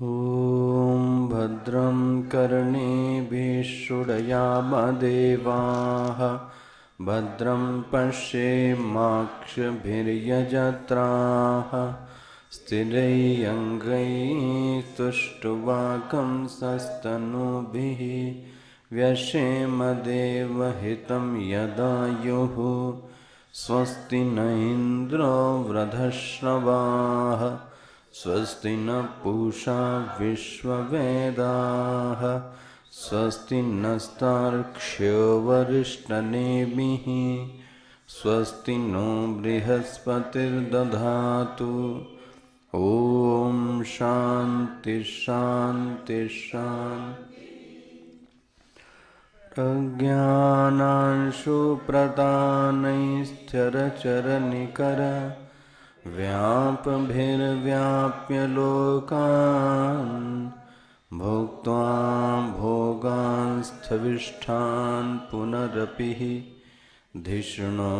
ॐ भद्रं कर्णेभिः शृणुयामदेवाः भद्रं पश्येमाक्षभिर्यजत्राः स्थिरैरङ्गैः तुष्टुवागुंसस्तनूभिः व्यशेम देवहितं यदायुः स्वस्ति न इन्द्रो वृद्धश्रवाः स्वस्ति न पूषा विश्ववेदाः स्वस्ति नस्तार्क्ष्यो वरिष्ठनेमिः स्वस्ति नो बृहस्पतिर्दधातु। ॐ शान्ति शान्ति शान्ति। प्रज्ञानांशु प्रदानैश्चरचरनिकर व्यापभिर्व्याप्य लोकान् भोक्त्वा भोगांस्थविष्ठान् पुनरपि धिषणो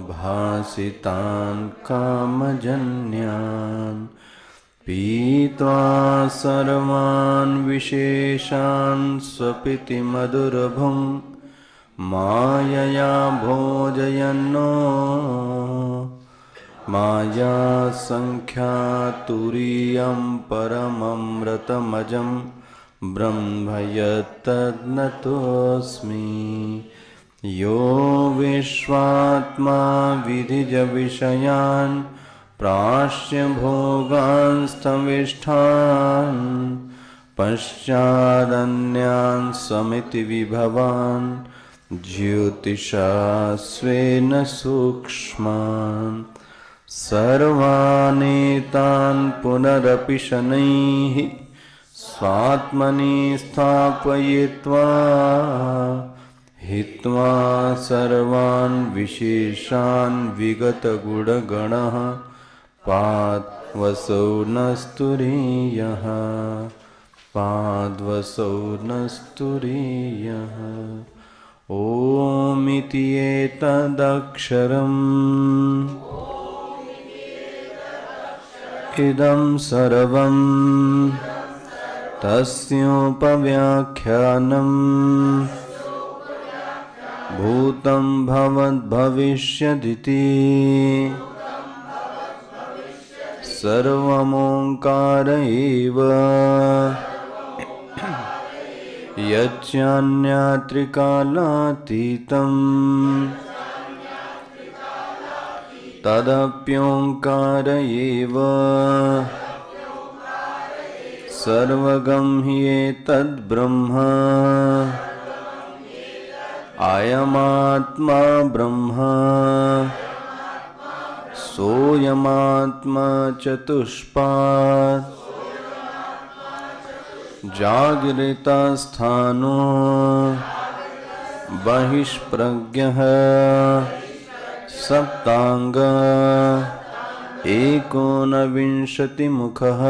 भासितान् कामजन्यान् पीत्वा सर्वान् विशेषान् स्वपिति मधुरभुं मायया भोजयन्नो माया संख्यातुरीयं परममृतमजं ब्रह्म यत्तन्नतोऽस्मि। यो विश्वात्मा विधिजविषयान् प्राश्य भोगांस्तविष्ठान् पश्चादन्यान् समिति विभवान् ज्योतिषा स्वेन सूक्ष्मान् सर्वानेतान् पुनरपि शनैः स्वात्मनि स्थापयित्वा हित्वा सर्वान् विशेषान् विगतगुणगणः पाद्वसौ नस्तुरीयः पाद्वसौ नस्तुरीयः। ओमिति एतदक्षरम् इदं सर्वं तस्योपव्याख्यानम् भूतं भवद्भविष्यदिति सर्वमोङ्कार एव यच्चान्यात्रिकालातीतं तदप्योङ्कार एव सर्वगं हि एतद्ब्रह्म अयमात्मा ब्रह्म सोऽयमात्मा चतुष्पात् जागरितस्थानो बहिष्प्रज्ञः सप्तांग एकोनविंशतिमुखः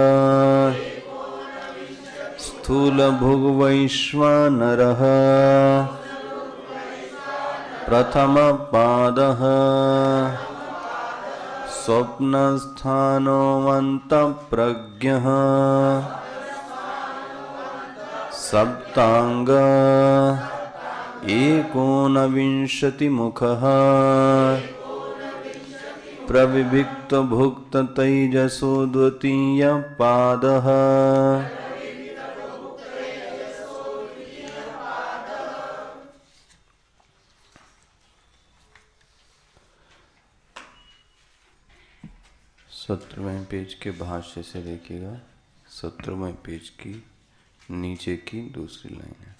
स्थूलभुग्वैश्वानरः प्रथमपादः स्वप्नस्थानोऽन्तःप्रज्ञः सप्तांग एकोनविंशतिमुखः प्रविभिक्तभुक्ततैजसो द्वितीयपादः सत्रहवें पेज के भाष्य से देखिएगा। 17वें पेज की नीचे की दूसरी लाइन है।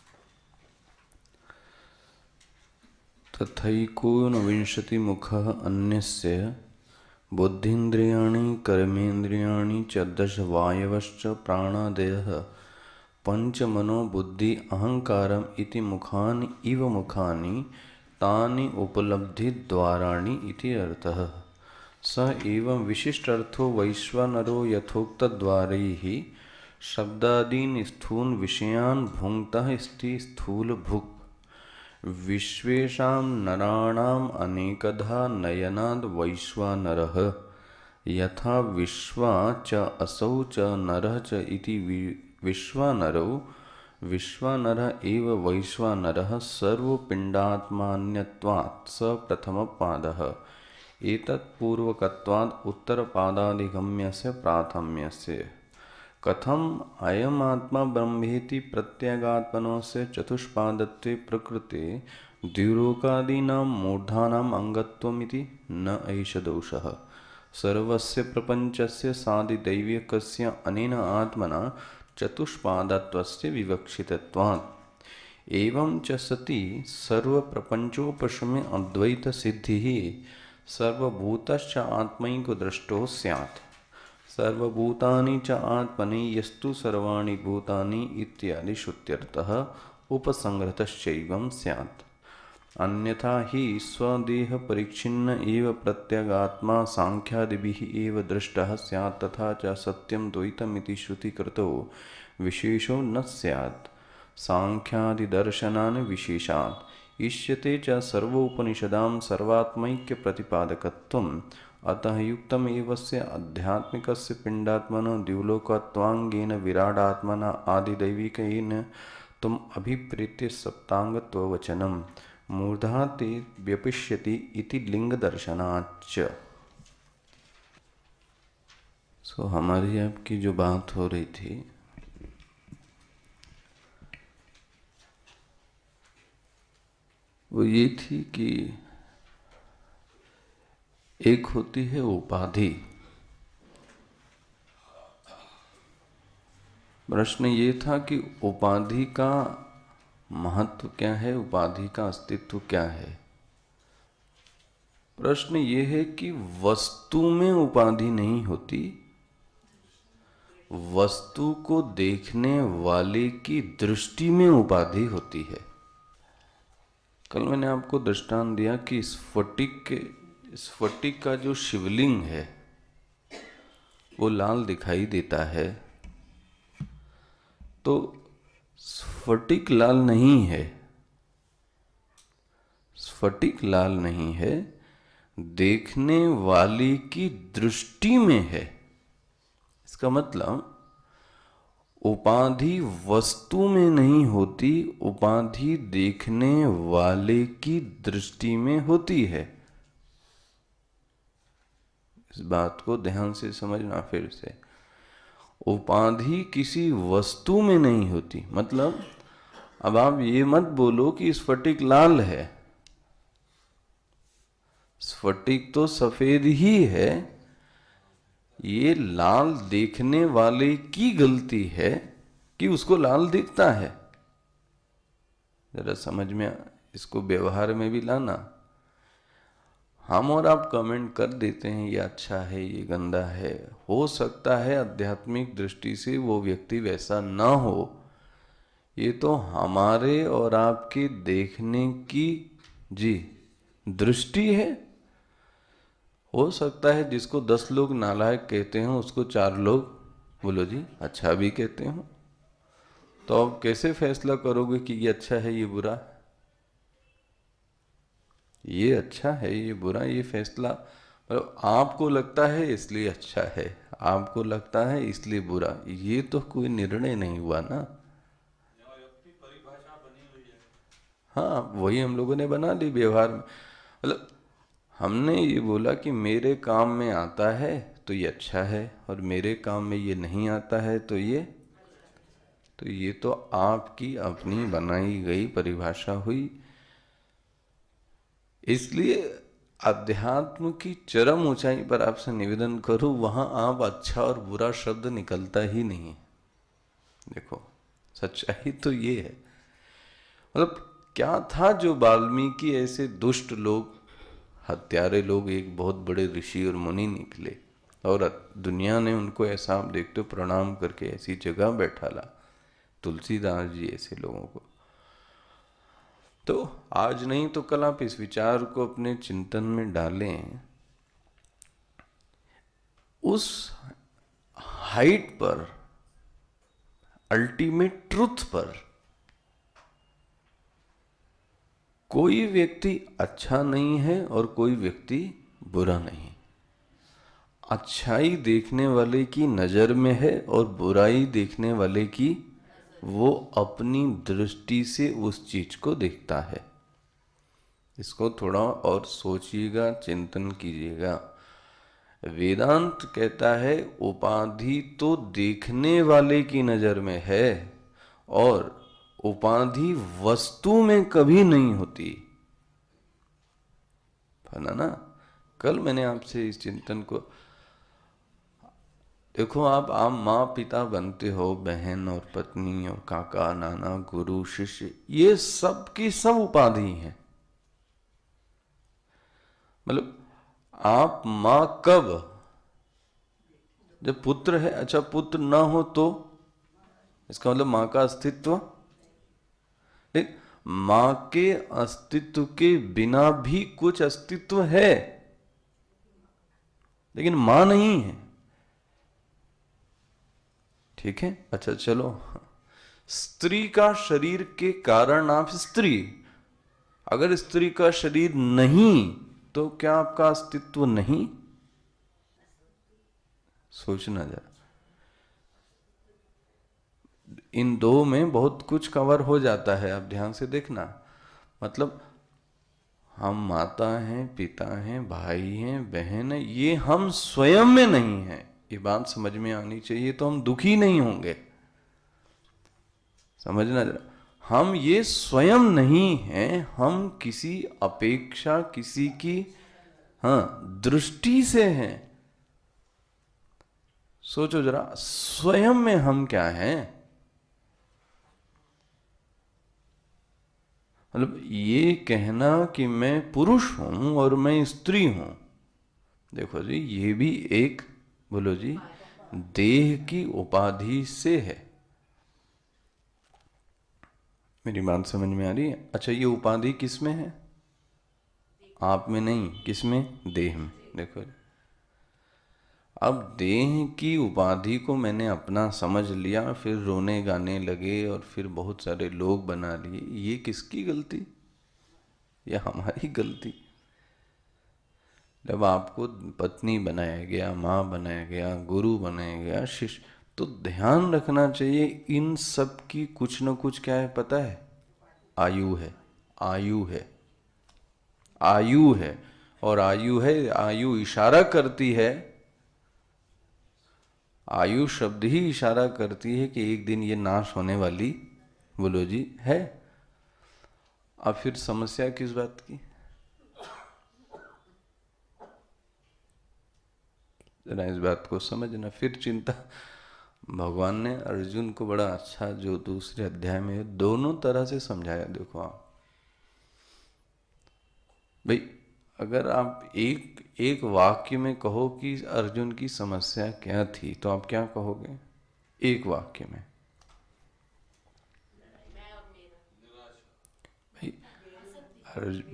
तथैकोनविंशतिमुखः अन्यस्य बुद्धीन्द्रियाणि कर्मेन्द्रियाणि च दश वायवश्च प्राणादयः पंचमनो बुद्धि अहंकारम् इति मुखानि इव मुखानि तानि उपलब्धिद्वाराणि इति अर्थः। स एवं विशिष्टार्थो वैश्वानरो यथोक्तद्वारैः शब्दादीन् स्थूल विषयान् भुङ्क्तः इति स्थूलभुक् विश्वेषां नराणाम् अनेकधा नयनाद् वैश्वानरः यथा विश्वा च असौ च नरः च इति विश्वानरौ विश्वानरः एव वैश्वानरः सर्वपिण्डात्मान्यत्वात् स प्रथमपादः। एतत् पूर्वकत्वात् उत्तरपादाधिगम्यस्य प्राथम्यस्य। कथम अयमात्मा ब्रह्मेति प्रत्यगात्मनस्य चतुष्पादत्वे प्रकृते द्विलोकादीनां मूर्धानाम् अंगत्वमिति न एष दोषः। सर्वस्य प्रपञ्चस्य सादिदैविकस्य अनेन आत्मना चतुष्पादत्वस्य विवक्षितत्वात्। एवं च सति सर्वप्रपञ्चोपशमे अद्वैतसिद्धिः सर्वभूतश्च आत्मैको दृष्टो स्यात्। सर्वभूतानि च आत्मनि यस्तु सर्वाणि भूतानि इत्यादि श्रुत्यर्थः उपसंहृतश्चैवं स्यात्। अन्यथा हि स्वदेह परिच्छिन्न एव प्रत्यगात्मा सांख्यादिभिः एव दृष्टः स्यात् तथा च सत्यं द्वैतमिति श्रुतिकृतो विशेषो न स्यात्। सांख्यादिदर्शनानि विशेषात् इष्यते च सर्वोपनिषदां सर्वात्मैक्यप्रतिपादकत्वम्। अतः युक्तमेवस्य आध्यात्मिकस्य पिण्डात्मनो द्युलोकत्वाङ्गेन विराडात्मना आदिदैविकेन तुम अभिप्रेत्य सप्तांगत्ववचनम् मूर्धा ते व्यपिष्यति इति लिंगदर्शनाच्च। हमारी आपकी जो बात हो रही थी वो ये थी कि एक होती है उपाधि। प्रश्न ये था कि उपाधि का महत्व क्या है, उपाधि का अस्तित्व क्या है। प्रश्न ये है कि वस्तु में उपाधि नहीं होती, वस्तु को देखने वाले की दृष्टि में उपाधि होती है। कल मैंने आपको दृष्टांत दिया कि स्फटिक का जो शिवलिंग है वो लाल दिखाई देता है, तो स्फटिक लाल नहीं है, स्फटिक लाल नहीं है, देखने वाले की दृष्टि में है। इसका मतलब उपाधि वस्तु में नहीं होती, उपाधि देखने वाले की दृष्टि में होती है। इस बात को ध्यान से समझना। फिर से, उपाधि किसी वस्तु में नहीं होती। मतलब अब आप ये मत बोलो कि स्फटिक लाल है, स्फटिक तो सफेद ही है, ये लाल देखने वाले की गलती है कि उसको लाल दिखता है। जरा समझ में इसको व्यवहार में भी लाना। हम और आप कमेंट कर देते हैं ये अच्छा है, ये गंदा है। हो सकता है आध्यात्मिक दृष्टि से वो व्यक्ति वैसा ना हो, ये तो हमारे और आपके देखने की दृष्टि है। हो सकता है जिसको 10 लोग नालायक कहते हैं उसको 4 लोग बोलो अच्छा भी कहते हो। तो अब कैसे फैसला करोगे कि ये अच्छा है, ये बुरा? ये अच्छा है, ये बुरा, ये फैसला मतलब आपको लगता है इसलिए अच्छा है, आपको लगता है इसलिए बुरा, ये तो कोई निर्णय नहीं हुआ ना। हाँ, वही हम लोगों ने बना ली व्यवहार में। मतलब हमने ये बोला कि मेरे काम में आता है तो ये अच्छा है, और मेरे काम में ये नहीं आता है तो ये तो आपकी अपनी बनाई गई परिभाषा हुई। इसलिए अध्यात्म की चरम ऊंचाई पर आपसे निवेदन करूं, वहां आप अच्छा और बुरा शब्द निकलता ही नहीं। देखो, सच्चाई तो ये है। मतलब क्या था जो वाल्मीकि ऐसे दुष्ट लोग, हत्यारे लोग, एक बहुत बड़े ऋषि और मुनि निकले, और दुनिया ने उनको ऐसा आप देखते हो प्रणाम करके ऐसी जगह बैठाला, तुलसीदास जी ऐसे लोगों को। तो आज नहीं तो कल आप इस विचार को अपने चिंतन में डालें। उस हाइट पर, अल्टीमेट ट्रुथ पर कोई व्यक्ति अच्छा नहीं है और कोई व्यक्ति बुरा नहीं। अच्छाई देखने वाले की नजर में है और बुराई देखने वाले की, वो अपनी दृष्टि से उस चीज को देखता है। इसको थोड़ा और सोचिएगा, चिंतन कीजिएगा। वेदांत कहता है उपाधि तो देखने वाले की नजर में है और उपाधि वस्तु में कभी नहीं होती है ना। कल मैंने आपसे इस चिंतन को, देखो आप माँ पिता बनते हो, बहन और पत्नी और काका नाना गुरु शिष्य, ये सब की सब उपाधि हैं। मतलब आप माँ कब, जब पुत्र है। अच्छा पुत्र ना हो तो इसका मतलब माँ का अस्तित्व, देख माँ के अस्तित्व के बिना भी कुछ अस्तित्व है, लेकिन माँ नहीं है। ठीक है, अच्छा चलो, स्त्री का शरीर के कारण आप स्त्री, अगर स्त्री का शरीर नहीं तो क्या आपका अस्तित्व नहीं? सोचना जरा, इन दो में बहुत कुछ कवर हो जाता है, आप ध्यान से देखना। मतलब हम माता हैं, पिता हैं, भाई हैं, बहन है, ये हम स्वयं में नहीं है। ये बात समझ में आनी चाहिए, तो हम दुखी नहीं होंगे। समझना जरा, हम ये स्वयं नहीं हैं, हम किसी अपेक्षा, किसी की हाँ दृष्टि से हैं। सोचो जरा, स्वयं में हम क्या हैं? मतलब ये कहना कि मैं पुरुष हूं और मैं स्त्री हूं, देखो जी ये भी एक, बोलो जी, देह की उपाधि से है। मेरी बात समझ में आ रही है? अच्छा ये उपाधि किस में है? आप में नहीं, किस में? देह में। देखो जी, अब देह की उपाधि को मैंने अपना समझ लिया, फिर रोने गाने लगे और फिर बहुत सारे लोग बना लिए। ये किसकी गलती? ये हमारी गलती। जब आपको पत्नी बनाया गया, माँ बनाया गया, गुरु बनाया गया, शिष्य, तो ध्यान रखना चाहिए इन सब की कुछ न कुछ क्या है पता है? आयु है, आयु है, आयु है। और आयु है, आयु इशारा करती है, आयु शब्द ही इशारा करती है कि एक दिन ये नाश होने वाली, बोलो जी, है। अब फिर समस्या किस बात की? जरा इस बात को समझना, फिर चिंता। भगवान ने अर्जुन को बड़ा अच्छा, जो दूसरे अध्याय में दोनों तरह से समझाया। देखो आप भाई, अगर आप एक एक वाक्य में कहो कि अर्जुन की समस्या क्या थी, तो आप क्या कहोगे एक वाक्य में? भाई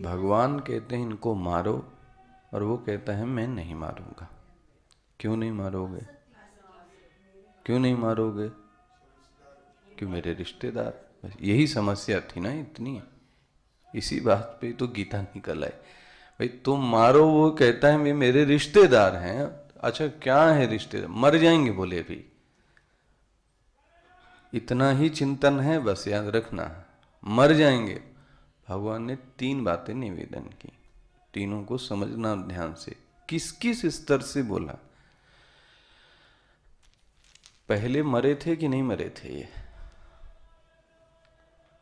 भगवान कहते हैं इनको मारो, और वो कहता है मैं नहीं मारूंगा। क्यों नहीं मारोगे? क्यों नहीं मारोगे? क्यों? मेरे रिश्तेदार। बस यही समस्या थी ना इतनी, इसी बात पे तो गीता निकल आई। भाई तुम मारो, वो कहता है वे मेरे रिश्तेदार हैं। अच्छा क्या है रिश्तेदार? मर जाएंगे बोले भी, इतना ही चिंतन है, बस याद रखना, मर जाएंगे। भगवान ने तीन बातें निवेदन की, तीनों को समझना ध्यान से। किस किस स्तर से बोला? पहले मरे थे कि नहीं मरे थे ये?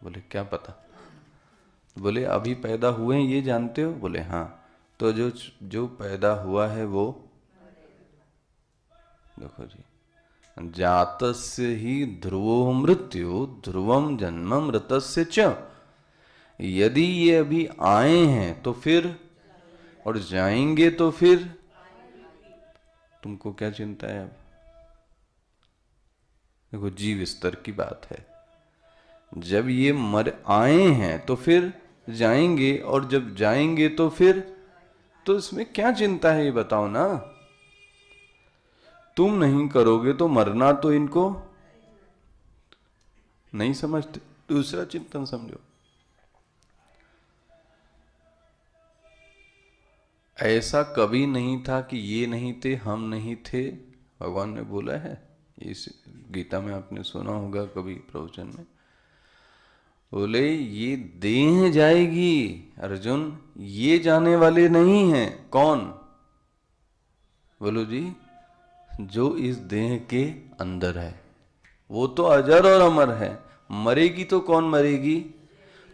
बोले क्या पता। बोले अभी पैदा हुए हैं ये जानते हो? बोले हाँ। तो जो जो पैदा हुआ है वो, देखो जी, जातस्य ही ध्रुवो मृत्यु ध्रुवम जन्म मृतस्य च। यदि ये अभी आए हैं तो फिर, और जाएंगे तो फिर, तुमको क्या चिंता है अब? देखो जीव स्तर की बात है, जब ये मर आए हैं तो फिर जाएंगे, और जब जाएंगे तो फिर, तो इसमें क्या चिंता है ये बताओ ना। तुम नहीं करोगे तो मरना तो इनको नहीं समझते। दूसरा चिंतन समझो, ऐसा कभी नहीं था कि ये नहीं थे, हम नहीं थे, भगवान ने बोला है। इस गीता में आपने सुना होगा कभी प्रवचन में। बोले ये देह जाएगी अर्जुन, ये जाने वाले नहीं हैं। कौन? बोलो जी, जो इस देह के अंदर है वो तो अजर और अमर है। मरेगी तो कौन मरेगी?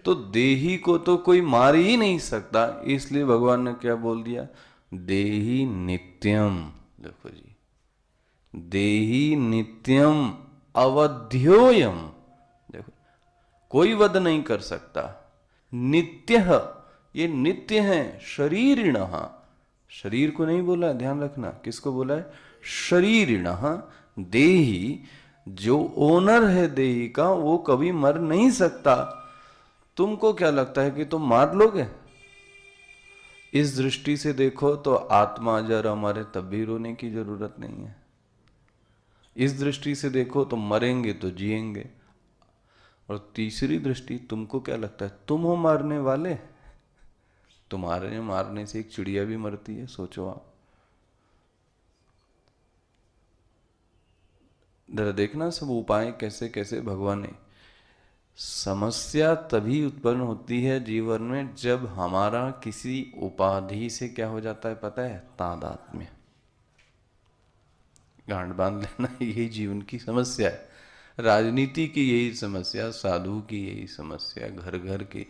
तो देही को तो कोई मार ही नहीं सकता। इसलिए भगवान ने क्या बोल दिया? देही नित्यम। देखो जी, देही नित्यम अवध्योयम। देखो, कोई वध नहीं कर सकता। नित्य, ये नित्य है। शरीरिण, शरीर को नहीं बोला, ध्यान रखना। किसको बोला है? शरीरिण। देही, जो ओनर है देही का, वो कभी मर नहीं सकता। तुमको क्या लगता है कि तुम मार लोगे? इस दृष्टि से देखो तो आत्मा अजर अमर है, तब भी रोने की जरूरत नहीं है। इस दृष्टि से देखो तो मरेंगे तो जिएंगे। और तीसरी दृष्टि, तुमको क्या लगता है तुम हो मारने वाले? तुम्हारे मारने से एक चिड़िया भी मरती है, सोचो आप। जरा देखना सब उपाय कैसे कैसे भगवान ने। समस्या तभी उत्पन्न होती है जीवन में जब हमारा किसी उपाधि से क्या हो जाता है, पता है? तादात्म्य। गांठ बांध लेना, यही जीवन की समस्या है। राजनीति की यही समस्या, साधु की यही समस्या, घर घर की।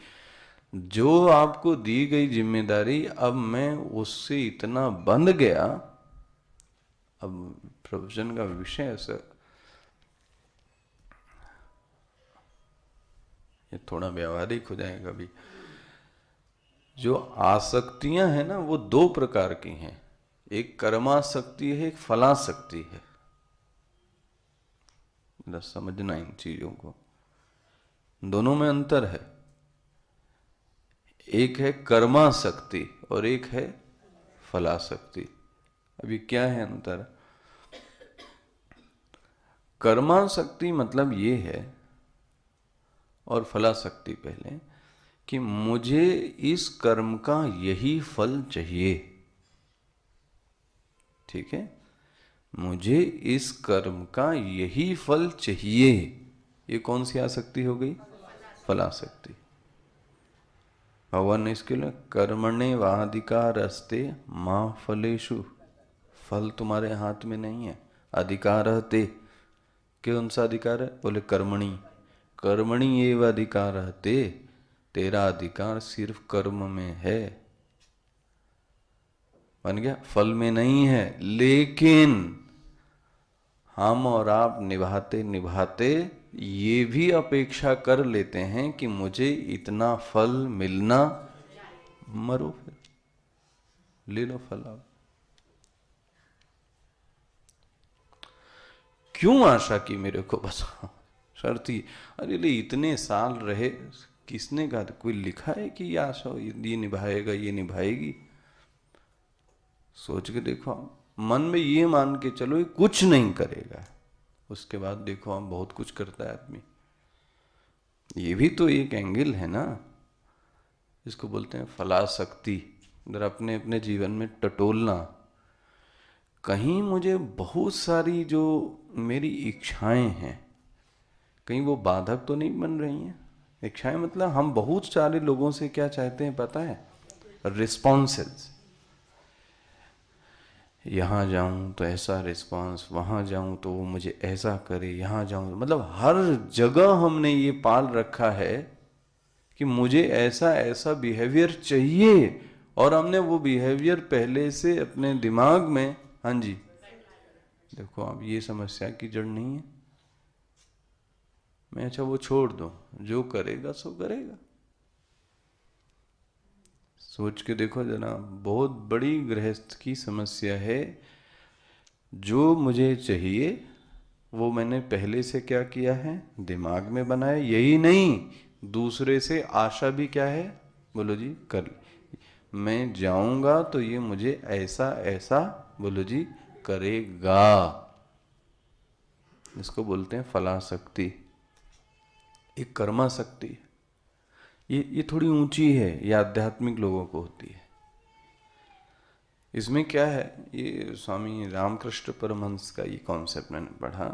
जो आपको दी गई जिम्मेदारी, अब मैं उससे इतना बंध गया। अब प्रवचन का विषय ऐसा, ये थोड़ा व्यावहारिक हो जाएगा भी। जो आसक्तियां हैं ना, वो दो प्रकार की हैं। एक कर्मासक्ति है, एक फलासक्ति है। समझना इन चीजों को, दोनों में अंतर है। एक है कर्मासक्ति और एक है फलासक्ति। अभी क्या है अंतर? कर्मासक्ति मतलब ये है, और फलासक्ति पहले, कि मुझे इस कर्म का यही फल चाहिए। ठीक है, मुझे इस कर्म का यही फल चाहिए। ये कौन सी आसक्ति हो गई? फलासक्ति। भगवान ने इसके लिए कर्मणे वाधिकारस्ते मां फलेषु। फल तुम्हारे हाथ में नहीं है। अधिकार ते, कौन सा अधिकार है? बोले कर्मणि। कर्मणि एव अधिकार ते, तेरा अधिकार सिर्फ कर्म में है। बन गया? फल में नहीं है। लेकिन हम और आप निभाते निभाते ये भी अपेक्षा कर लेते हैं कि मुझे इतना फल मिलना। मरो फिर, ले लो फल। आप क्यों आशा की मेरे को? बस शर्त ही, अरे ले इतने साल रहे, किसने कहा? कोई लिखा है कि ये आशा ये निभाएगा, ये निभाएगी? सोच के देखो आप, मन में ये मान के चलो ये कुछ नहीं करेगा, उसके बाद देखो हम बहुत कुछ करता है आदमी। ये भी तो एक एंगल है ना, इसको बोलते हैं फलासक्ति। इधर अपने अपने जीवन में टटोलना। कहीं मुझे बहुत सारी जो मेरी इच्छाएं हैं, कहीं वो बाधक तो नहीं बन रही हैं? इच्छाएं मतलब हम बहुत सारे लोगों से क्या चाहते हैं पता है? रिस्पॉन्सेस। यहाँ जाऊं तो ऐसा रिस्पॉन्स, वहाँ जाऊं तो वो मुझे ऐसा करे, यहाँ जाऊं, मतलब हर जगह हमने ये पाल रखा है कि मुझे ऐसा ऐसा बिहेवियर चाहिए, और हमने वो बिहेवियर पहले से अपने दिमाग में। हाँ जी, देखो आप, ये समस्या की जड़ नहीं है। मैं अच्छा वो छोड़ दो, जो करेगा सो करेगा। सोच के देखो जना, बहुत बड़ी गृहस्थ की समस्या है। जो मुझे चाहिए वो मैंने पहले से क्या किया है? दिमाग में बनाया। यही नहीं, दूसरे से आशा भी क्या है? बोलो जी, कर मैं जाऊंगा तो ये मुझे ऐसा ऐसा, बोलो जी, करेगा। इसको बोलते हैं फलाशक्ति। एक कर्माशक्ति, ये थोड़ी ऊंची है, ये आध्यात्मिक लोगों को होती है। इसमें क्या है, ये स्वामी रामकृष्ण परमहंस का ये कॉन्सेप्ट मैंने पढ़ा।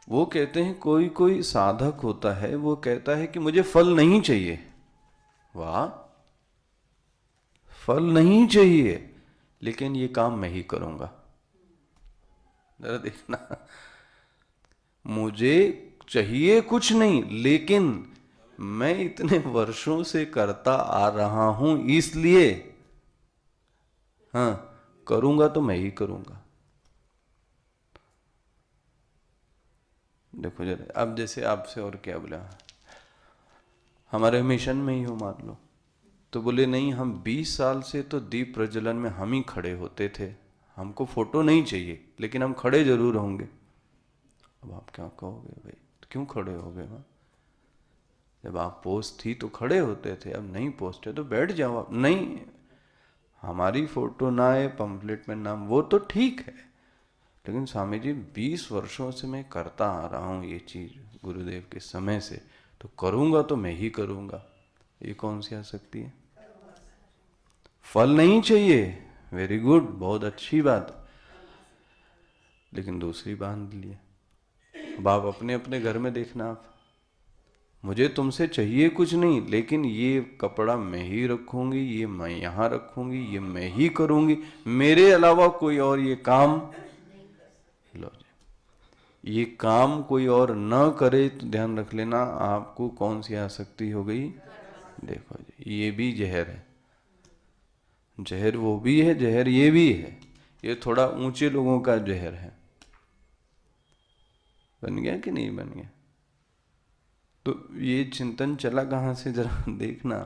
वो कहते हैं कोई कोई साधक होता है, वो कहता है कि मुझे फल नहीं चाहिए। वाह, फल नहीं चाहिए लेकिन ये काम मैं ही करूंगा। जरा देखना, मुझे चाहिए कुछ नहीं लेकिन मैं इतने वर्षों से करता आ रहा हूं, इसलिए हाँ करूंगा तो मैं ही करूंगा। देखो जरा, अब जैसे आपसे और क्या बोला, हमारे मिशन में ही हो मान लो, तो बोले नहीं हम 20 साल से तो दीप प्रज्वलन में हम ही खड़े होते थे, हमको फोटो नहीं चाहिए लेकिन हम खड़े जरूर होंगे। अब आप क्या कहोगे भाई, तो क्यों खड़े हो गए वहाँ? जब आप पोस्ट थी तो खड़े होते थे, अब नहीं पोस्ट है तो बैठ जाओ आप। नहीं, हमारी फोटो ना आए पंफलेट में नाम, वो तो ठीक है, लेकिन स्वामी जी 20 वर्षों से मैं करता आ रहा हूँ ये चीज गुरुदेव के समय से, तो करूंगा तो मैं ही करूंगा। ये कौन सी आसक्ति है? फल नहीं चाहिए, वेरी गुड, बहुत अच्छी बात, लेकिन दूसरी बांध लिए। अब आप अपने अपने घर में देखना, आप, मुझे तुमसे चाहिए कुछ नहीं लेकिन ये कपड़ा मैं ही रखूंगी, ये मैं यहाँ रखूंगी, ये मैं ही करूंगी, मेरे अलावा कोई और ये काम, लो जी, ये काम कोई और न करे तो ध्यान रख लेना आपको कौन सी आसक्ति हो गई। देखो जी, ये भी जहर है, जहर वो भी है, जहर ये भी है। ये थोड़ा ऊंचे लोगों का जहर है। बन गया कि नहीं बन गया? तो ये चिंतन चला कहां से, जरा देखना।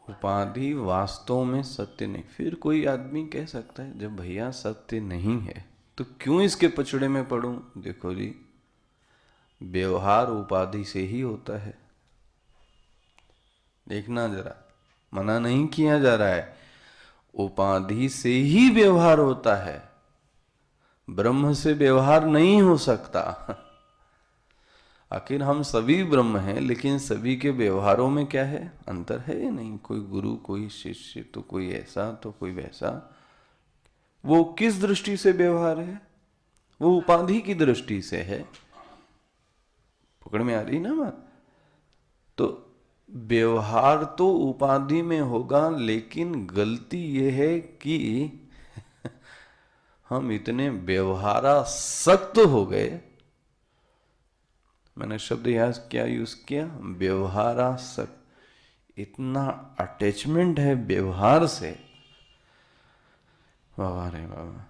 उपाधि वास्तव में सत्य नहीं। फिर कोई आदमी कह सकता है जब भैया सत्य नहीं है तो क्यों इसके पचड़े में पड़ूं? देखो जी, व्यवहार उपाधि से ही होता है। देखना जरा, मना नहीं किया जा रहा है, उपाधि से ही व्यवहार होता है, ब्रह्म से व्यवहार नहीं हो सकता। आखिर हम सभी ब्रह्म हैं, लेकिन सभी के व्यवहारों में क्या है, अंतर है या नहीं? कोई गुरु, कोई शिष्य, तो कोई ऐसा तो कोई वैसा। वो किस दृष्टि से व्यवहार है? वो उपाधि की दृष्टि से है। पकड़ में आ रही ना बात? तो व्यवहार तो उपाधि में होगा, लेकिन गलती ये है कि हम इतने व्यवहारासक्त हो गए। मैंने शब्द याद क्या यूज किया, व्यवहारासक्त। इतना अटैचमेंट है व्यवहार से, बाबा रे बाबा।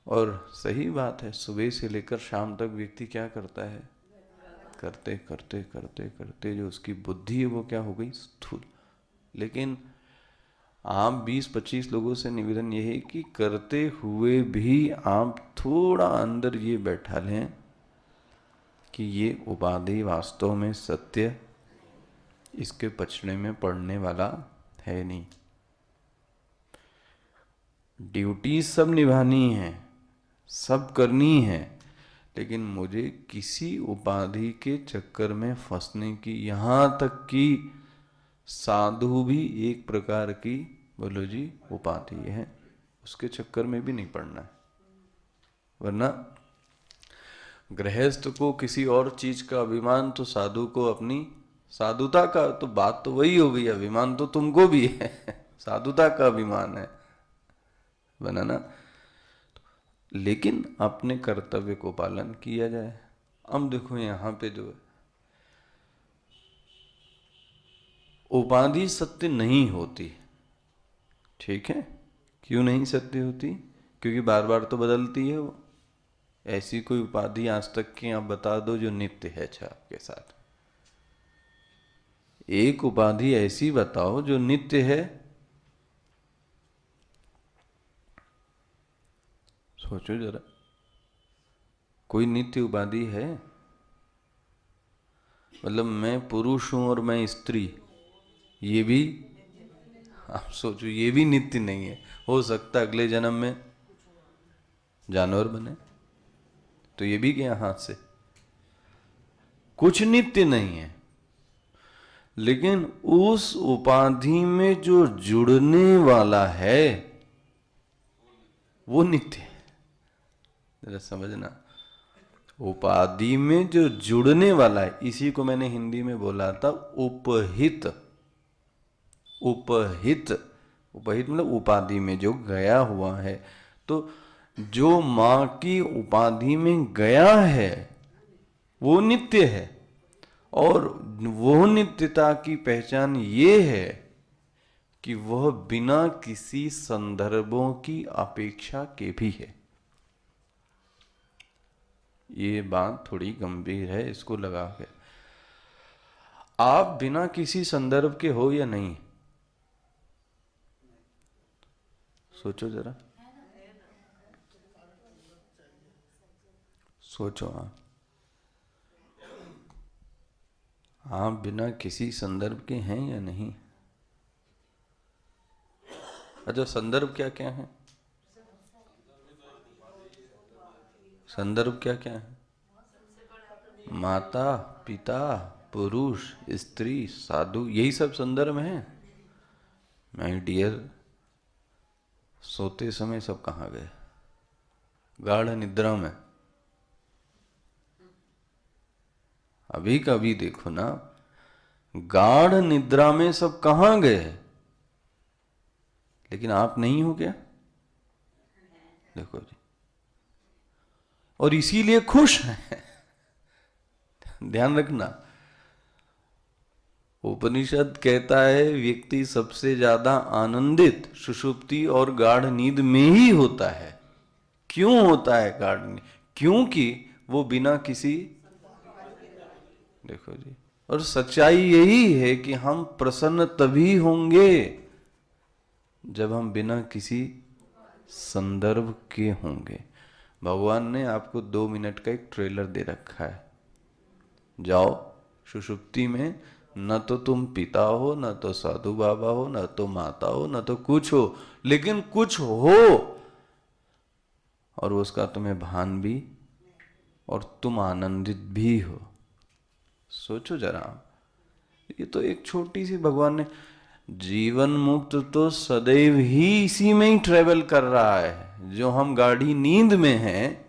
और सही बात है, सुबह से लेकर शाम तक व्यक्ति क्या करता है, करते करते करते करते जो उसकी बुद्धि है वो क्या हो गई, स्थूल। लेकिन आप 20-25 लोगों से निवेदन ये है कि करते हुए भी आप थोड़ा अंदर ये बैठा लें कि ये उपाधि वास्तव में सत्य, इसके पचड़े में पड़ने वाला है नहीं। ड्यूटी सब निभानी है, सब करनी है, लेकिन मुझे किसी उपाधि के चक्कर में फंसने की, यहां तक कि साधु भी एक प्रकार की, बोलो जी, उपाधि है, उसके चक्कर में भी नहीं पड़ना है। वरना गृहस्थ को किसी और चीज का अभिमान, तो साधु को अपनी साधुता का, तो बात तो वही हो गई, अभिमान तो तुमको भी है, साधुता का अभिमान है, बना ना? लेकिन अपने कर्तव्य को पालन किया जाए। अब देखो यहां पे जो उपाधि सत्य नहीं होती, ठीक है, क्यों नहीं सत्य होती? क्योंकि बार बार तो बदलती है वो। ऐसी कोई उपाधि आज तक की आप बता दो जो नित्य है, अच्छा आपके साथ एक उपाधि ऐसी बताओ जो नित्य है। सोचो जरा, कोई नित्य उपाधि है? मतलब मैं पुरुष हूं और मैं स्त्री, ये भी आप सोचो, ये भी नित्य नहीं है। हो सकता है अगले जन्म में जानवर बने, तो ये भी गया हाथ से। कुछ नित्य नहीं है। लेकिन उस उपाधि में जो जुड़ने वाला है वो नित्य है। जरा समझना, उपाधि में जो जुड़ने वाला है, इसी को मैंने हिंदी में बोला था उपहित। उपहित, उपहित मतलब उपाधि में जो गया हुआ है। तो जो मां की उपाधि में गया है वो नित्य है, और वो नित्यता की पहचान ये है कि वह बिना किसी संदर्भों की अपेक्षा के भी है। ये बात थोड़ी गंभीर है, इसको लगा के। आप बिना किसी संदर्भ के हो या नहीं, सोचो जरा, सोचो आप बिना किसी संदर्भ के हैं या नहीं? अच्छा, संदर्भ क्या क्या है? संदर्भ क्या क्या है? माता पिता पुरुष स्त्री साधु, यही सब संदर्भ हैं। माय डियर, सोते समय सब कहाँ गए? गाढ़ निद्रा में। अभी कभी देखो ना, गाढ़ निद्रा में सब कहाँ गए? लेकिन आप नहीं हो क्या? देखो जी, और इसीलिए खुश हैं। ध्यान रखना, उपनिषद कहता है व्यक्ति सबसे ज्यादा आनंदित सुषुप्ति और गाढ़ नींद में ही होता है। क्यों होता है गाढ़ नींद? क्योंकि वो बिना किसी, देखो जी, और सच्चाई यही है कि हम प्रसन्न तभी होंगे जब हम बिना किसी संदर्भ के होंगे। भगवान ने आपको 2 मिनट का एक ट्रेलर दे रखा है। जाओ सुषुप्ति में, न तो तुम पिता हो, न तो साधु बाबा हो, न तो माता हो, न तो कुछ हो, लेकिन कुछ हो और उसका तुम्हें भान भी, और तुम आनंदित भी हो। सोचो जरा, ये तो एक छोटी सी, भगवान ने, जीवन मुक्त तो सदैव ही इसी में ही ट्रेवल कर रहा है। जो हम गाढ़ी नींद में हैं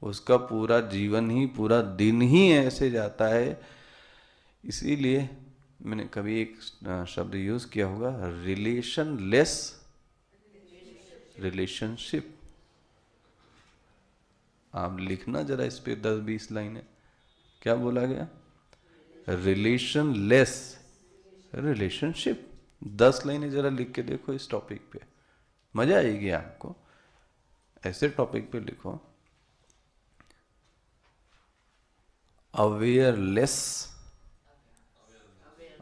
उसका पूरा जीवन ही, पूरा दिन ही ऐसे जाता है। इसीलिए मैंने कभी एक शब्द यूज किया होगा, रिलेशनलेस रिलेशनशिप। आप लिखना जरा इस पे 10-20 लाइनें, क्या बोला गया? रिलेशनलेस रिलेशनशिप। 10 लाइनें जरा लिख के देखो इस टॉपिक पे, मजा आएगी आपको। ऐसे टॉपिक पे लिखो, अवेयरलेस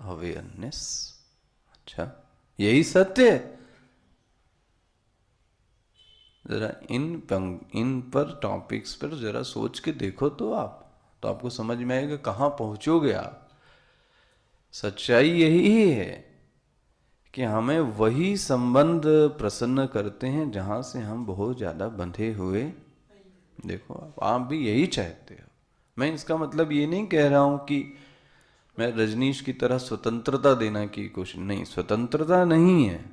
अवेयरनेस। अच्छा, यही सत्य है। जरा इन पर टॉपिक्स पर जरा सोच के देखो तो आपको समझ में आएगा कहाँ पहुंचोगे आप। सच्चाई यही है कि हमें वही संबंध प्रसन्न करते हैं जहां से हम बहुत ज्यादा बंधे हुए। देखो, आप भी यही चाहते हो। मैं इसका मतलब ये नहीं कह रहा हूं कि मैं रजनीश की तरह स्वतंत्रता देना की कोशिश, नहीं, स्वतंत्रता नहीं है।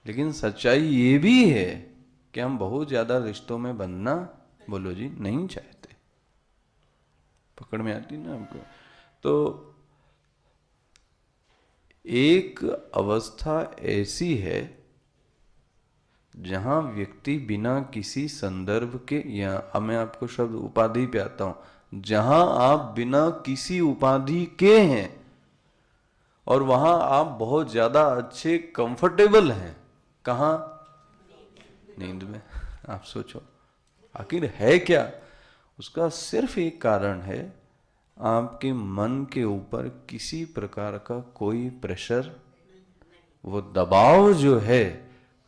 लेकिन सच्चाई ये भी है कि हम बहुत ज्यादा रिश्तों में बंधना, बोलो जी, नहीं चाहते। पकड़ में आती ना हमको? तो एक अवस्था ऐसी है जहां व्यक्ति बिना किसी संदर्भ के, या अब मैं आपको शब्द उपाधि पे आता हूं, जहां आप बिना किसी उपाधि के हैं और वहां आप बहुत ज्यादा अच्छे कंफर्टेबल हैं। कहां? नींद में। आप सोचो आखिर है क्या? उसका सिर्फ एक कारण है, आपके मन के ऊपर किसी प्रकार का कोई प्रेशर, वो दबाव जो है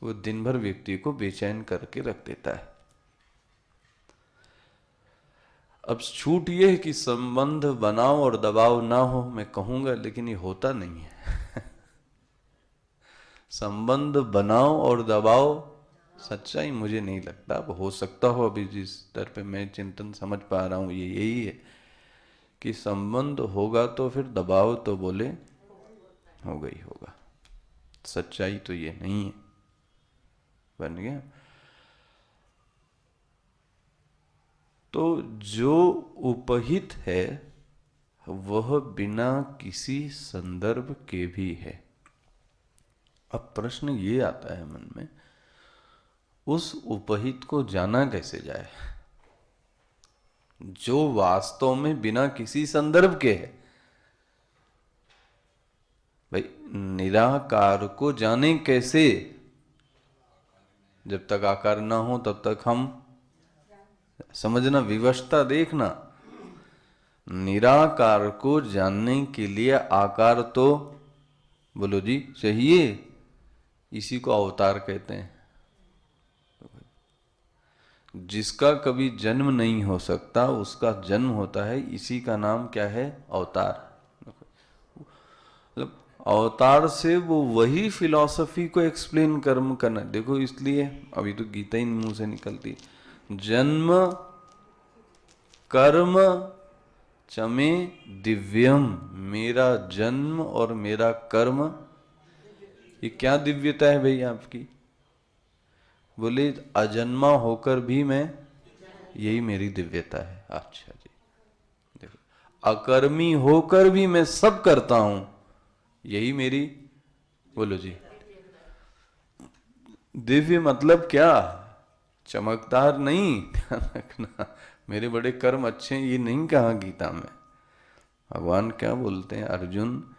वो दिन भर व्यक्ति को बेचैन करके रख देता है। अब छूट ये है कि संबंध बनाओ और दबाव ना हो, मैं कहूंगा, लेकिन ये होता नहीं है। संबंध बनाओ और दबाओ, सच्चाई मुझे नहीं लगता। अब हो सकता हो, अभी जिस स्तर पे मैं चिंतन समझ पा रहा हूं ये यही है कि संबंध होगा तो फिर दबाव तो बोले होगा ही होगा। सच्चाई तो ये नहीं है। बन गया। तो जो उपहित है वह बिना किसी संदर्भ के भी है। अब प्रश्न ये आता है मन में, उस उपहित को जाना कैसे जाए जो वास्तव में बिना किसी संदर्भ के है। भाई निराकार को जाने कैसे? जब तक आकार ना हो तब तक हम समझना, विवशता देखना। निराकार को जानने के लिए आकार तो बोलो जी चाहिए। इसी को अवतार कहते हैं। जिसका कभी जन्म नहीं हो सकता उसका जन्म होता है, इसी का नाम क्या है? अवतार। मतलब अवतार से वो वही फिलॉसफी को एक्सप्लेन कर्म करना। देखो इसलिए अभी तो गीता ही मुंह से निकलती, जन्म कर्म चमे दिव्यम। मेरा जन्म और मेरा कर्म, ये क्या दिव्यता है भाई आपकी? बोले अजन्मा होकर भी मैं, यही मेरी दिव्यता है। अच्छा जी, देखो अकर्मी होकर भी मैं सब करता हूं, यही मेरी, बोलो जी, दिव्य मतलब क्या? चमकदार नहीं, ध्यान रखना। मेरे बड़े कर्म अच्छे हैं ये नहीं कहा गीता में। भगवान क्या बोलते हैं? अर्जुन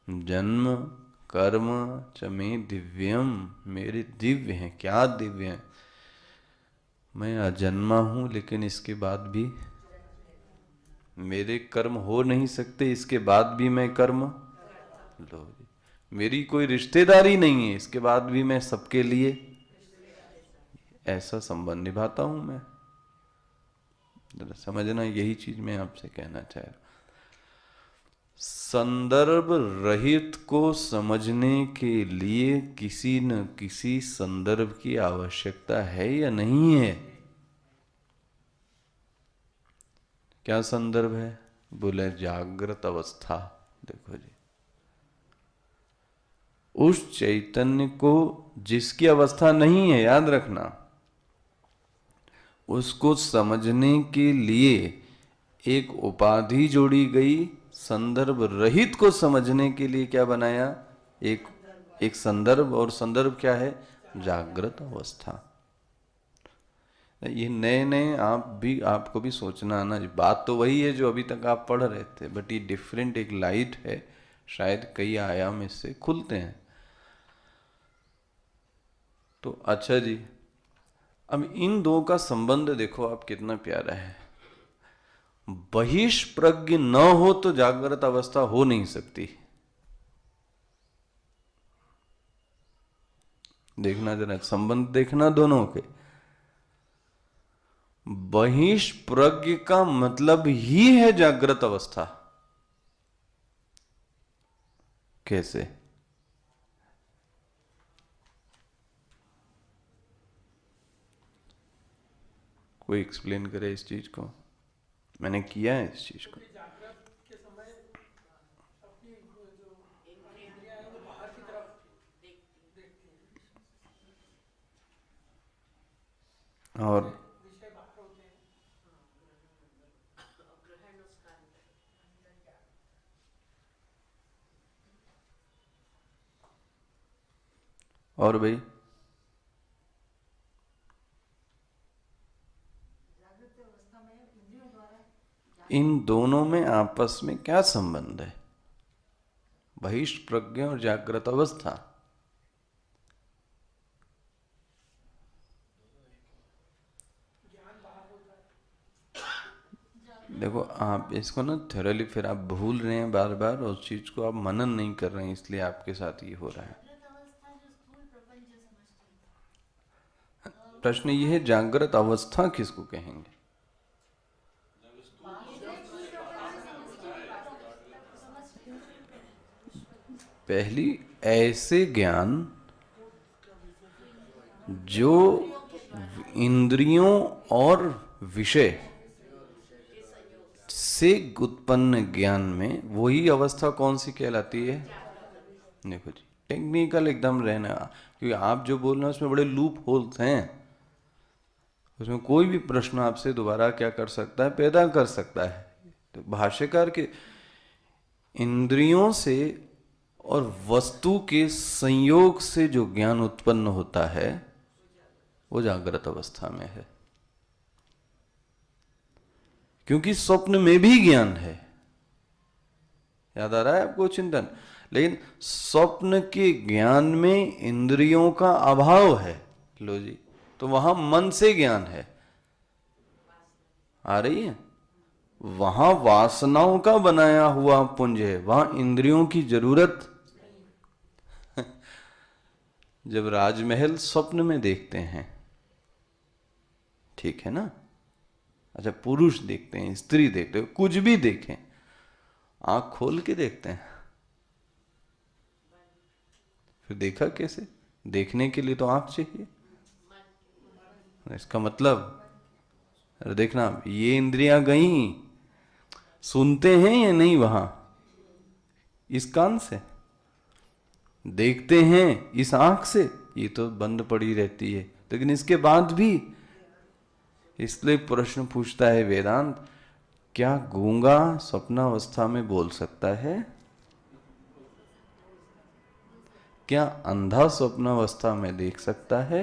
जन्म कर्म चमे दिव्यम, मेरे दिव्य हैं। क्या दिव्य हैं? मैं अजन्मा हूं लेकिन इसके बाद भी मेरे कर्म हो नहीं सकते, इसके बाद भी मैं कर्म, लो मेरी कोई रिश्तेदारी नहीं है, इसके बाद भी मैं सबके लिए ऐसा संबंध निभाता हूं मैं। जरा समझना, यही चीज मैं आपसे कहना चाह रहा हूं। संदर्भ रहित को समझने के लिए किसी न किसी संदर्भ की आवश्यकता है या नहीं है? क्या संदर्भ है? बोले जागृत अवस्था। देखो जी, उस चैतन्य को जिसकी अवस्था नहीं है, याद रखना, उसको समझने के लिए एक उपाधि जोड़ी गई। संदर्भ रहित को समझने के लिए क्या बनाया? एक संदर्भ। और संदर्भ क्या है? जागृत अवस्था। ये नए नए आपको भी सोचना आना। बात तो वही है जो अभी तक आप पढ़ रहे थे, बट ये डिफरेंट एक लाइट है, शायद कई आयाम इससे खुलते हैं। तो अच्छा जी, अब इन दो का संबंध देखो आप कितना प्यारा है। बहिष्प्रज्ञ न हो तो जागृत अवस्था हो नहीं सकती। देखना जरा, संबंध देखना दोनों के। बहिष्प्रज्ञ का मतलब ही है जागृत अवस्था। कैसे? कोई एक्सप्लेन करे इस चीज को? मैंने किया है इस चीज को। और भाई इन दोनों में आपस में क्या संबंध है? बहिष्प्रज्ञ और जागृत अवस्था। देखो आप इसको ना थोरली, फिर आप भूल रहे हैं बार बार, और उस चीज को आप मनन नहीं कर रहे हैं, इसलिए आपके साथ ये हो रहा है। प्रश्न ये है, जागृत अवस्था किसको कहेंगे? पहली, ऐसे ज्ञान जो इंद्रियों और विषय से उत्पन्न ज्ञान में वही अवस्था कौन सी कहलाती है? देखो जी, टेक्निकल एकदम रहना, क्योंकि आप जो बोल रहे हैं उसमें बड़े लूप होल्स हैं। उसमें कोई भी प्रश्न आपसे दोबारा क्या कर सकता है, पैदा कर सकता है। तो भाष्यकार के इंद्रियों से और वस्तु के संयोग से जो ज्ञान उत्पन्न होता है वो जागृत अवस्था में है, क्योंकि स्वप्न में भी ज्ञान है। याद आ रहा है आपको चिंतन? लेकिन स्वप्न के ज्ञान में इंद्रियों का अभाव है। लो जी, तो वहां मन से ज्ञान है। आ रही है? वहां वासनाओं का बनाया हुआ पुंज है, वहां इंद्रियों की जरूरत। जब राजमहल स्वप्न में देखते हैं, ठीक है ना? अच्छा, पुरुष देखते हैं, स्त्री देखते हैं, कुछ भी देखें, आंख खोल के देखते हैं। फिर देखा कैसे? देखने के लिए तो आंख चाहिए। इसका मतलब देखना, ये इंद्रियां गई, सुनते हैं या नहीं? वहां इस कान से, देखते हैं इस आंख से, ये तो बंद पड़ी रहती है। लेकिन इसके बाद भी, इसलिए प्रश्न पूछता है वेदांत, क्या गूंगा स्वप्नावस्था में बोल सकता है? क्या अंधा स्वप्नावस्था में देख सकता है?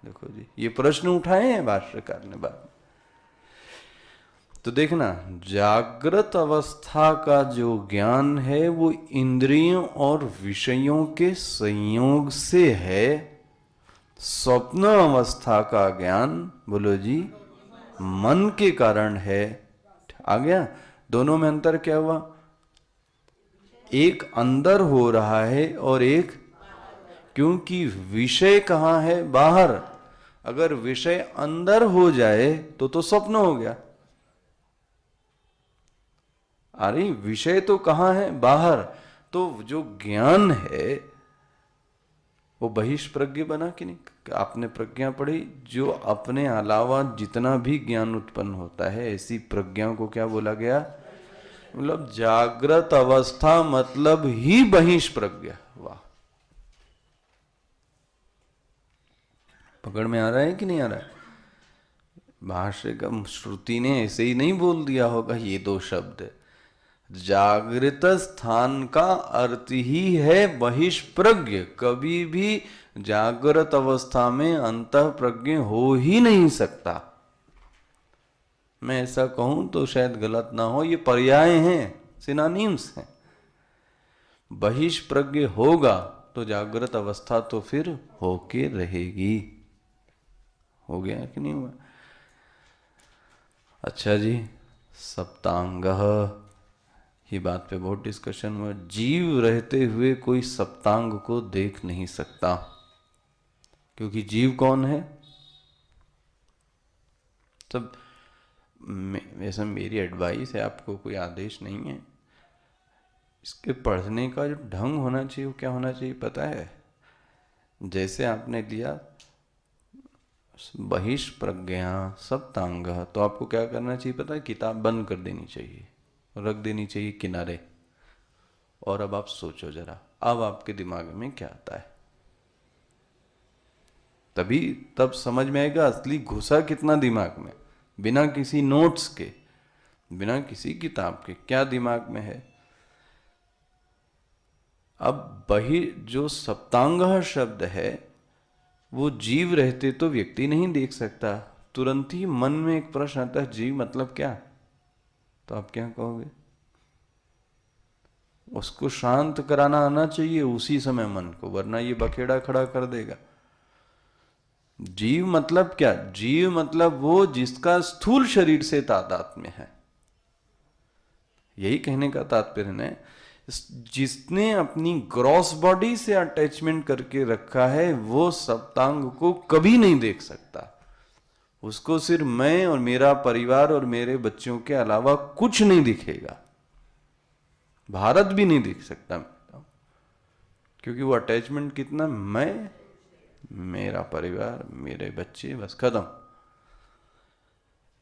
देखो जी, ये प्रश्न उठाए हैं भाष्यकार ने बाद में। तो देखना, जागृत अवस्था का जो ज्ञान है वो इंद्रियों और विषयों के संयोग से है। स्वप्न अवस्था का ज्ञान, बोलो जी, मन के कारण है। आ गया? दोनों में अंतर क्या हुआ? एक अंदर हो रहा है और एक, क्योंकि विषय कहां है? बाहर। अगर विषय अंदर हो जाए तो स्वप्न हो गया। अरे विषय तो कहां है? बाहर। तो जो ज्ञान है वो बहिष्प्रज्ञ बना कि नहीं? आपने प्रज्ञा पढ़ी, जो अपने अलावा जितना भी ज्ञान उत्पन्न होता है, ऐसी प्रज्ञा को क्या बोला गया? मतलब जागृत अवस्था मतलब ही बहिष्प्रज्ञा। वाह, पकड़ में आ रहा है कि नहीं आ रहा है? भाष्य का श्रुति ने ऐसे ही नहीं बोल दिया होगा ये दो शब्द। जागृत स्थान का अर्थ ही है बहिष्प्रज्ञ। कभी भी जागृत अवस्था में अंतः प्रज्ञ हो ही नहीं सकता। मैं ऐसा कहूं तो शायद गलत ना हो, ये पर्याय हैं, सिनोनिम्स हैं। बहिष्प्रज्ञ होगा तो जागृत अवस्था तो फिर होके रहेगी। हो गया कि नहीं हुआ? अच्छा जी, सप्तांग, ये बात पे बहुत डिस्कशन हुआ। जीव रहते हुए कोई सप्तांग को देख नहीं सकता, क्योंकि जीव कौन है? सब वैसे मेरी एडवाइस है, आपको कोई आदेश नहीं है। इसके पढ़ने का जो ढंग होना चाहिए वो क्या होना चाहिए पता है? जैसे आपने लिया बहिष्प्रज्ञा सप्तांग, तो आपको क्या करना चाहिए पता है? किताब बंद कर देनी चाहिए, रख देनी चाहिए किनारे, और अब आप सोचो जरा, अब आपके दिमाग में क्या आता है? तब समझ में आएगा असली घुसा कितना दिमाग में, बिना किसी नोट्स के, बिना किसी किताब के, क्या दिमाग में है। अब जो सप्तांग शब्द है वो जीव रहते तो व्यक्ति नहीं देख सकता। तुरंत ही मन में एक प्रश्न आता है, जीव मतलब क्या? तो आप क्या कहोगे? उसको शांत कराना आना चाहिए उसी समय मन को, वरना ये बखेड़ा खड़ा कर देगा। जीव मतलब क्या? जीव मतलब वो जिसका स्थूल शरीर से तादात्म्य है। यही कहने का तात्पर्य है। जिसने अपनी ग्रॉस बॉडी से अटैचमेंट करके रखा है वो सप्तांग को कभी नहीं देख सकता। उसको सिर्फ मैं और मेरा परिवार और मेरे बच्चों के अलावा कुछ नहीं दिखेगा। भारत भी नहीं दिख सकता, क्योंकि वो अटैचमेंट कितना, मैं, मेरा परिवार, मेरे बच्चे, बस खत्म।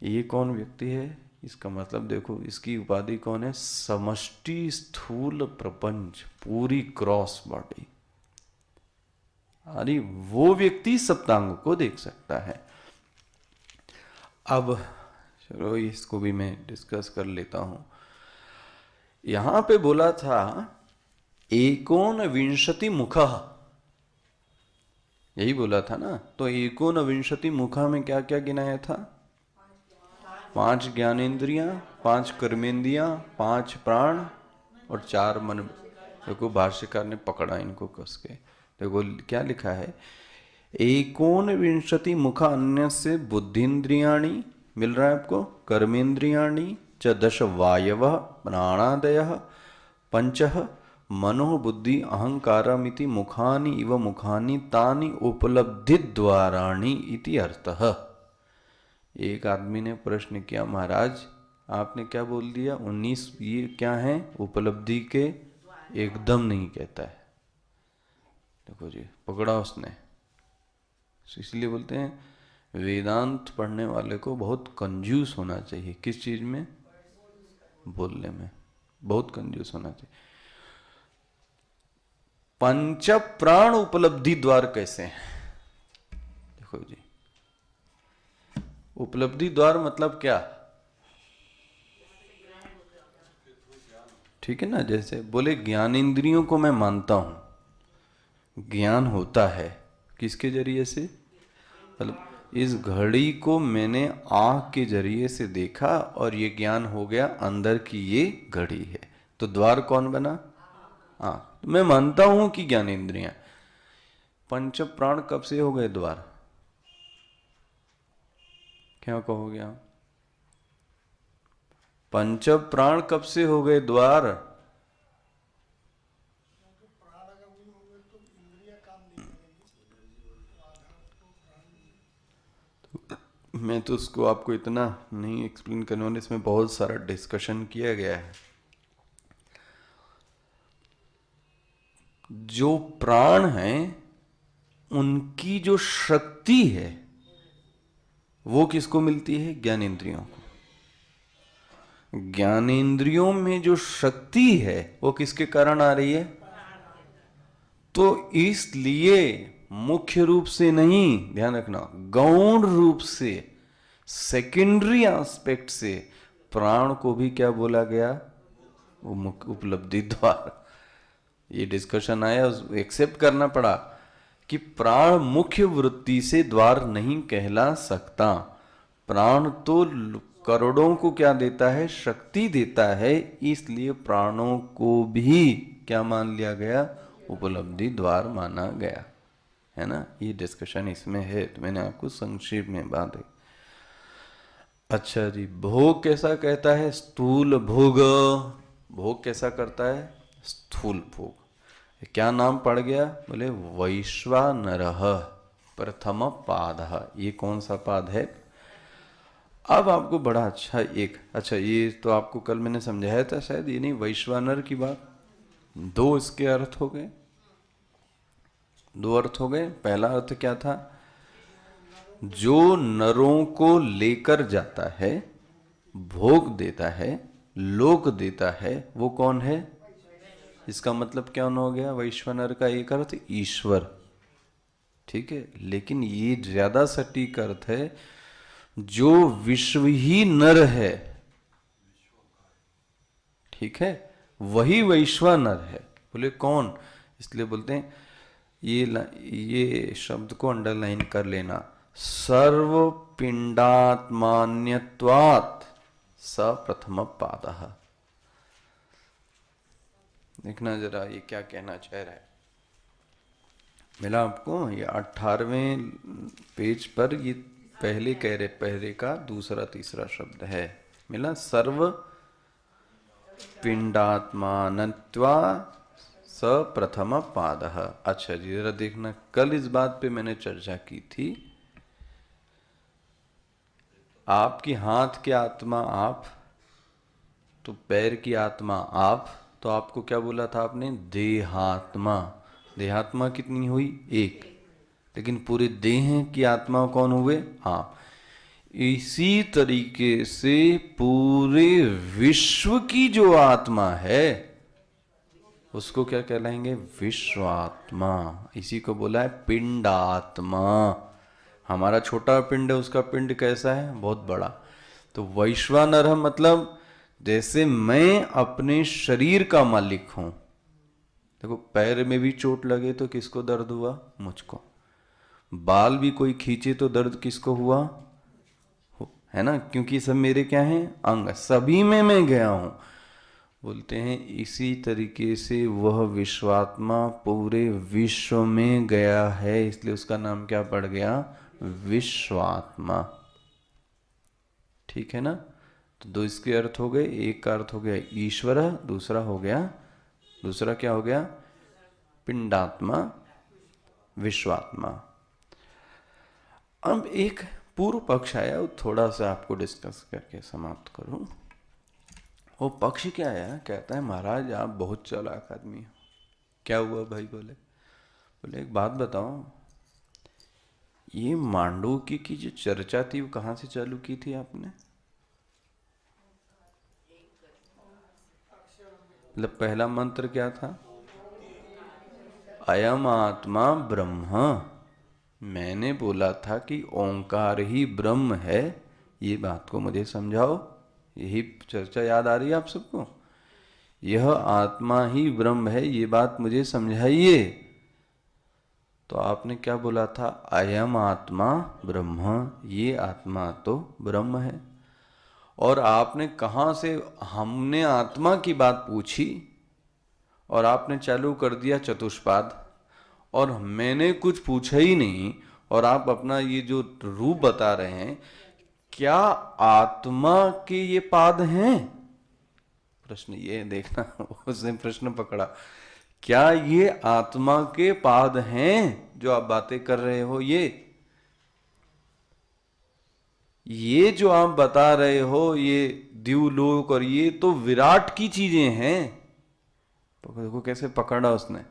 ये कौन व्यक्ति है? इसका मतलब देखो, इसकी उपाधि कौन है? समष्टि स्थूल प्रपंच, पूरी क्रॉस बॉडी। अरे वो व्यक्ति सप्तांग को देख सकता है। अब चलो इसको भी मैं डिस्कस कर लेता हूं। यहां पे बोला था एकोन विंशति मुखः, यही बोला था ना। तो एकोन विंशति मुखा में क्या क्या गिनाया था? 5 ज्ञानेन्द्रियां, 5 कर्मेंद्रियां, 5 प्राण और 4 मन। देखो भाष्यकार ने पकड़ा इनको कस के। देखो क्या लिखा है, एकोन विंशति मुखा अन्य से बुद्धिन्द्रियाणी, मिल रहा है आपको, कर्मेन्द्रियाणी च 10 वायव प्राणादय 5 मनो बुद्धि अहंकारमिति मुखानि इव मुखानि तानि उपलब्धि द्वाराणि इति अर्थः। एक आदमी ने प्रश्न किया, महाराज आपने क्या बोल दिया? 19 ये क्या है? उपलब्धि के एकदम नहीं कहता है। देखो जी, पकड़ा उसने। इसलिए बोलते हैं वेदांत पढ़ने वाले को बहुत कंजूस होना चाहिए। किस चीज में? बोलने में बहुत कंजूस होना चाहिए। पंच प्राण उपलब्धि द्वार कैसे हैं? देखो जी, उपलब्धि द्वार मतलब क्या? ठीक है ना, जैसे बोले ज्ञान इंद्रियों को मैं मानता हूं, ज्ञान होता है किसके जरिए से? मतलब इस घड़ी को मैंने आंख के जरिए से देखा और ये ज्ञान हो गया अंदर की ये घड़ी है। तो द्वार कौन बना? आंख। तो मैं मानता हूं कि ज्ञानेन्द्रियां। पंच प्राण कब से हो गए द्वार? क्या कहोगे आप? पंच प्राण कब से हो गए द्वार? मैं तो उसको आपको इतना नहीं एक्सप्लेन करने वाला, इसमें बहुत सारा डिस्कशन किया गया है। जो प्राण हैं उनकी जो शक्ति है वो किसको मिलती है? ज्ञानेंद्रियों को। ज्ञानेंद्रियों में जो शक्ति है वो किसके कारण आ रही है? तो इसलिए मुख्य रूप से नहीं, ध्यान रखना, गौण रूप से, सेकेंडरी एस्पेक्ट से प्राण को भी क्या बोला गया? वो मुख्य उपलब्धि द्वार। ये डिस्कशन आया, एक्सेप्ट करना पड़ा कि प्राण मुख्य वृत्ति से द्वार नहीं कहला सकता। प्राण तो करोड़ों को क्या देता है? शक्ति देता है। इसलिए प्राणों को भी क्या मान लिया गया? उपलब्धि द्वार माना गया है ना। ये डिस्कशन इसमें है, तो मैंने आपको संक्षेप में बात है। अच्छा जी, भोग कैसा कहता है? स्थूल भोग। भोग कैसा करता है? स्थूल भोग। क्या नाम पड़ गया? बोले वैश्वानरः प्रथम पादः। ये कौन सा पाद है? अब आपको बड़ा अच्छा ये तो आपको कल मैंने समझाया था शायद, ये नहीं, वैश्वानर की बात। 2 इसके अर्थ हो गए, 2 अर्थ हो गए। पहला अर्थ क्या था? जो नरों को लेकर जाता है, भोग देता है, लोक देता है, वो कौन है? इसका मतलब क्या हो गया? वैश्वानर का एक अर्थ ईश्वर। ठीक है, लेकिन ये ज्यादा सटीक अर्थ है, जो विश्व ही नर है, ठीक है, वही वैश्वानर है। बोले कौन? इसलिए बोलते हैं ये शब्द को अंडरलाइन कर लेना, सर्व पिंडात्मान्यत्वात् स प्रथम पादः। देखना जरा ये क्या कहना चाह रहा है। मिला आपको? ये 18वें पेज पर ये पहले कह रहे, पहले का दूसरा तीसरा शब्द है। मिला? सर्व पिंडात्मानत्वा स प्रथम पादः। अच्छा जी, जरा देखना, कल इस बात पे मैंने चर्चा की थी। आपकी हाथ की आत्मा आप, तो पैर की आत्मा आप, तो आपको क्या बोला था आपने? देहात्मा। देहात्मा कितनी हुई? 1। लेकिन पूरे देह की आत्मा कौन हुए? आप। इसी तरीके से पूरे विश्व की जो आत्मा है उसको क्या कहलाएंगे? विश्वात्मा। इसी को बोला है पिंडात्मा। हमारा छोटा पिंड है, उसका पिंड कैसा है? बहुत बड़ा। तो वैश्वानर मतलब जैसे मैं अपने शरीर का मालिक हूं। देखो, पैर में भी चोट लगे तो किसको दर्द हुआ? मुझको। बाल भी कोई खींचे तो दर्द किसको हुआ? है ना, क्योंकि सब मेरे क्या हैं? अंग। सभी में मैं गया हूं। बोलते हैं इसी तरीके से वह विश्वात्मा पूरे विश्व में गया है, इसलिए उसका नाम क्या पड़ गया? विश्वात्मा। ठीक है ना? तो दो इसके अर्थ हो गए। एक का अर्थ हो गया ईश्वर, दूसरा क्या हो गया? पिंडात्मा, विश्वात्मा। अब एक पूर्व पक्ष आया, वो थोड़ा सा आपको डिस्कस करके समाप्त करूं। वो पक्ष क्या आया? कहता है महाराज आप बहुत चालाक आदमी हो। क्या हुआ भाई? बोले एक बात बताओ, ये मांडूक्य की जो चर्चा थी वो कहाँ से चालू की थी आपने? मतलब पहला मंत्र क्या था? अयम आत्मा ब्रह्म। मैंने बोला था कि ओंकार ही ब्रह्म है, ये बात को मुझे समझाओ। यही चर्चा याद आ रही है आप सबको? यह आत्मा ही ब्रह्म है, ये बात मुझे समझाइए। तो आपने क्या बोला था? अयम आत्मा ब्रह्म, ये आत्मा तो ब्रह्म है। और आपने कहाँ से, हमने आत्मा की बात पूछी और आपने चालू कर दिया चतुष्पाद, और मैंने कुछ पूछा ही नहीं और आप अपना ये जो रूप बता रहे हैं, क्या आत्मा के ये पाद हैं? प्रश्न ये देखना, उसने प्रश्न पकड़ा, क्या ये आत्मा के पाद हैं जो आप बातें कर रहे हो? ये जो आप बता रहे हो, ये द्यूलोक और ये तो विराट की चीजें हैं। देखो कैसे पकड़ा उसने।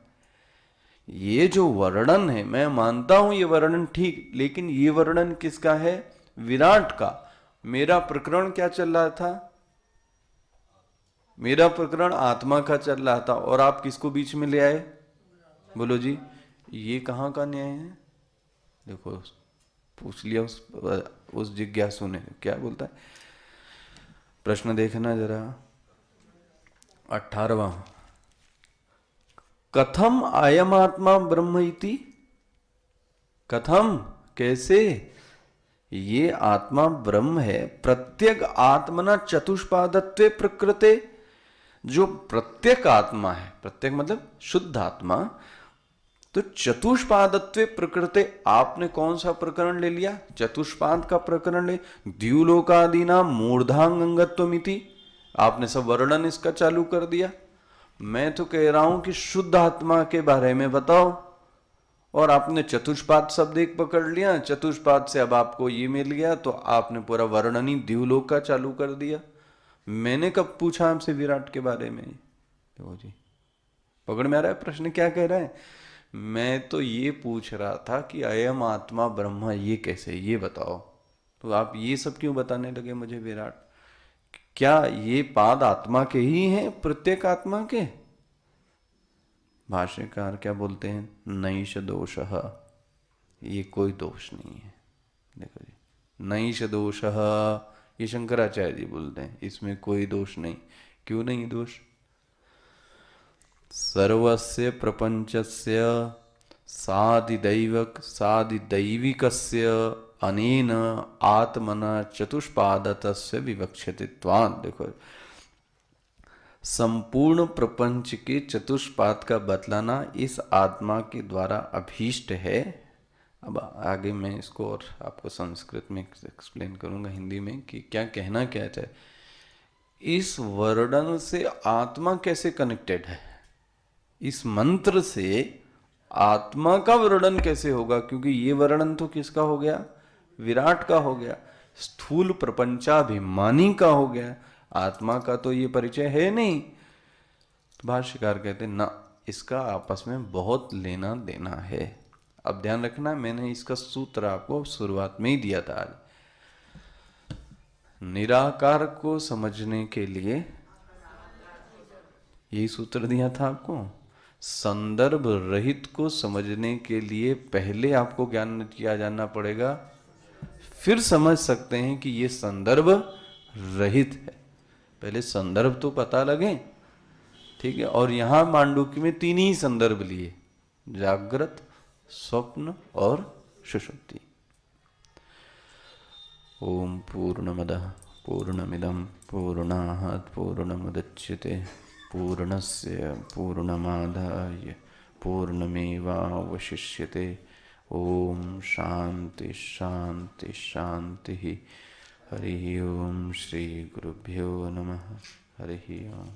ये जो वर्णन है, मैं मानता हूं ये वर्णन ठीक, लेकिन ये वर्णन किसका है? विराट का। मेरा प्रकरण क्या चल रहा था? मेरा प्रकरण आत्मा का चल रहा था, और आप किसको बीच में ले आए? बोलो जी, ये कहां का न्याय है? देखो, पूछ लिया उस जिज्ञासु ने, क्या बोलता है? प्रश्न देखना जरा, 18वां। कथम अयम आत्मा ब्रह्म इति? कथम, कैसे ये आत्मा ब्रह्म है? प्रत्येक आत्मना चतुष्पादत्वे प्रकृते। जो प्रत्येक आत्मा है, प्रत्येक मतलब शुद्ध आत्मा, तो चतुष्पादत्वे प्रकृते। आपने कौन सा प्रकरण ले लिया? चतुष्पाद का प्रकरण ले। द्यूलोकादीना मूर्धांगत्वमिति, आपने सब वर्णन इसका चालू कर दिया। मैं तो कह रहा हूं कि शुद्ध आत्मा के बारे में बताओ, और आपने चतुष्पाद शब्द एक पकड़ लिया। चतुष्पाद से अब आपको ये मिल गया, तो आपने पूरा वर्णन ही द्यूलोक का चालू कर दिया। मैंने कब पूछा आपसे विराट के बारे में? देखो जी, पकड़ में आ रहा है प्रश्न क्या कह रहा है? मैं तो ये पूछ रहा था कि अयम आत्मा ब्रह्म ये कैसे, ये बताओ। तो आप ये सब क्यों बताने लगे मुझे विराट? क्या ये पाद आत्मा के ही हैं, प्रत्येक आत्मा के? भाष्यकार क्या बोलते हैं? नैष दोषः, ये कोई दोष नहीं है। देखो जी, नैष दोषः, ये शंकराचार्य जी बोलते हैं, इसमें कोई दोष नहीं। क्यों नहीं दोष? सर्वस्य प्रपंचस्य साधिदैविकस्य अनेन आत्मना चतुष्पादतस्य विवक्षितत्वात्। देखो, संपूर्ण प्रपंच के चतुष्पाद का बतलाना इस आत्मा के द्वारा अभीष्ट है। अब आगे मैं इसको और आपको संस्कृत में एक्सप्लेन करूंगा, हिंदी में, कि क्या कहना क्या चाहे। इस वर्णन से आत्मा कैसे कनेक्टेड है? इस मंत्र से आत्मा का वर्णन कैसे होगा? क्योंकि ये वर्णन तो किसका हो गया? विराट का हो गया, स्थूल प्रपंचाभिमानी का हो गया। आत्मा का तो ये परिचय है नहीं। तो भाष्यकार कहते हैं ना, इसका आपस में बहुत लेना देना है। अब ध्यान रखना, मैंने इसका सूत्र आपको शुरुआत में ही दिया था आज। निराकार को समझने के लिए यही सूत्र दिया था आपको। संदर्भ रहित को समझने के लिए पहले आपको ज्ञान किया जाना पड़ेगा, फिर समझ सकते हैं कि ये संदर्भ रहित है। पहले संदर्भ तो पता लगे, ठीक है। और यहां मांडुक्य में 3 ही संदर्भ लिए, जागृत, स्वप्न और सुषुप्ति। ओम पूर्णमदः पूर्णमिदं पूर्णात् पूर्णमुदच्यते पूर्णस्य पूर्णमादाय पूर्णमेवावशिष्यते। ओम शांति शांति शांति। हरि ओम। श्री गुरुभ्यो नमः। हरि ओम।